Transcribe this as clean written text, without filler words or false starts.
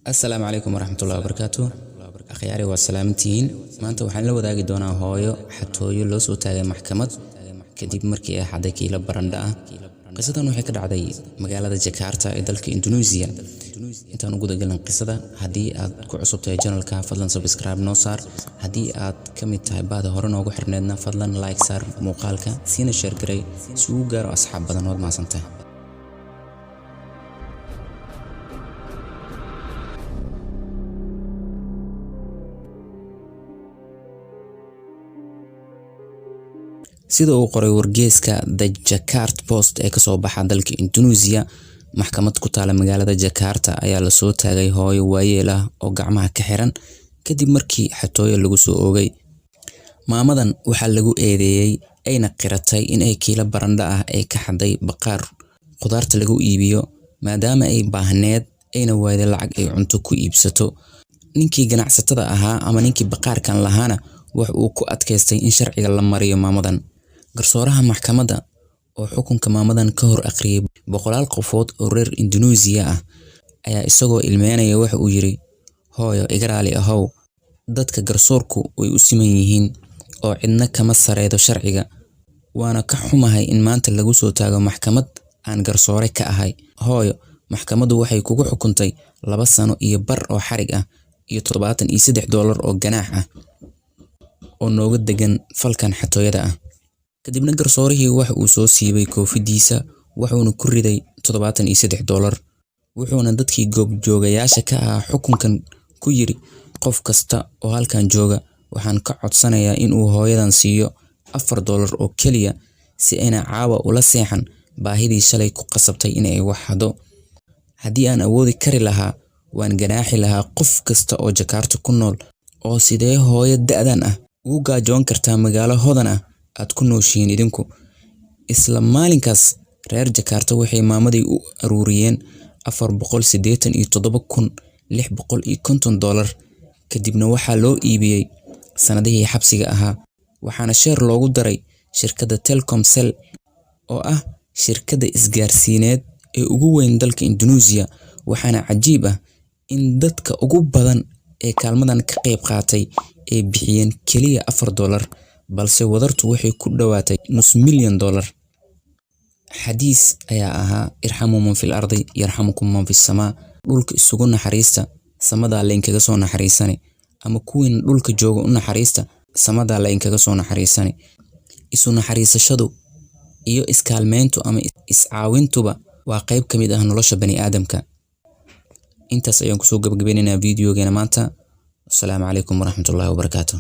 السلام عليكم ورحمة الله وبركاته. أخياري والسلامتين. maanta waxaan la wadaagi doonaa hooyo xatooyo loo soo taagay maxkamad kadib markii ay xaday kiilo barandha ah. qisadan waxay ka dhacday magaalada Jakarta ee dalka Indonesia. intaan ugu dagalin qisada, haddii aad ku cusub tahay channelka fadlan subscribe noo saar. haddii aad ka mid tahay baada hore noogu xirneedna fadlan like saar muuqaalka siina share garay si uu gaaro asxaab badan oo maasantay. sida uu qoray wargeyska The Jakarta Post ee ka soo baxa dalka Indonesia, maxkamad ku taala magaalada Jakarta ayaa la soo taagay hooyo waayeel ah oo gacmaha ka xiran kadib markii xatooyo lagu soo oogay. maamadan waxaa lagu eedeeyay ayna qiratay in ay kiilo barandha ah ay ka xaday baqaar qudaarta lagu iibiyo maadaama ay baahneed ayna waayday lacag ay cunto ku iibsato. ninkii ganacsatada ahaa ama ninkii baqaarkan lahaana wax uu ku adkaystay in sharciga la mariyo maamadan. garsooraha maxkamadda oo xukunka maamadan ka hor aqriyay boqolaal qofood oo reer Indonesia ah ayaa isagoo ilmeynaya waxa uu yiri, hooyo igraali ahow, dadka garsoorku way u siman yihiin oo cidna kama sareedo sharciga. waana ka xumahay in maanta lagu soo taago maxkamad aan garsoore ka ahay. hooyo, maxkamaddu waxay kugu xukuntay 2 sano iyo bar oo xarig ah iyo $73 oo ganaax ah oo nooga degan falkan xatooyada ah. kadibna garsoorihii waxa uu soo siibay koofidiisa wuxuuna ku riday $73. wuxuuna dadkii goobjoogayaasha ka ah xukunkan ku yiri, qof kasta oo halkan jooga waxaan ka codsanayaa in uu hooyadan siiyo $4 oo kaliya si ayna caawa ula seexan baahidii shalay ku qasabtay in ay wax hado. haddii aan awoodi kari lahaa waan ganaaxi lahaa qof kasta oo Jakarta ku nool. oo sidee hooyo da'dan ah ugu gaajoon kartaa magaalo hodan ah aad ku nooshiin idinku. isla maalinkaas reer Jakarta waxay maamadii u aruuriyeen $487,650 kadibna waxaa loo iibiyay sanadihii xabsiga ahaa. waxaana sheer loogu daray shirkadda Telkomsel oo ah shirkadda isgaarsiineed ee ugu weyn dalka Indonesia. waxaana cajiib ah in dadka ugu badan ee kaalmadan ka qayb qaatay ay bixiyeen kaliya $4 balse wadartu waxay ku dhawaatay $500,000. xadiis ayaa ahaa irhamu man fil ardi yarhamukum man fis samaa. dhulka isugu naxariista samada leen kaga soo naxariisani, ama kuwin dhulka jooga u naxariista samada leen kaga soo naxariisani. isu naxariisashadu iyo iskaalmeyntu ama iscaawintuba waa qayb kamid ah nolosha bani aadamka. intaas ayaan ku soo gabagabeynaa videogeena maanta. Assalaamu calaykum waraxmatullaahi wabarakaatuh.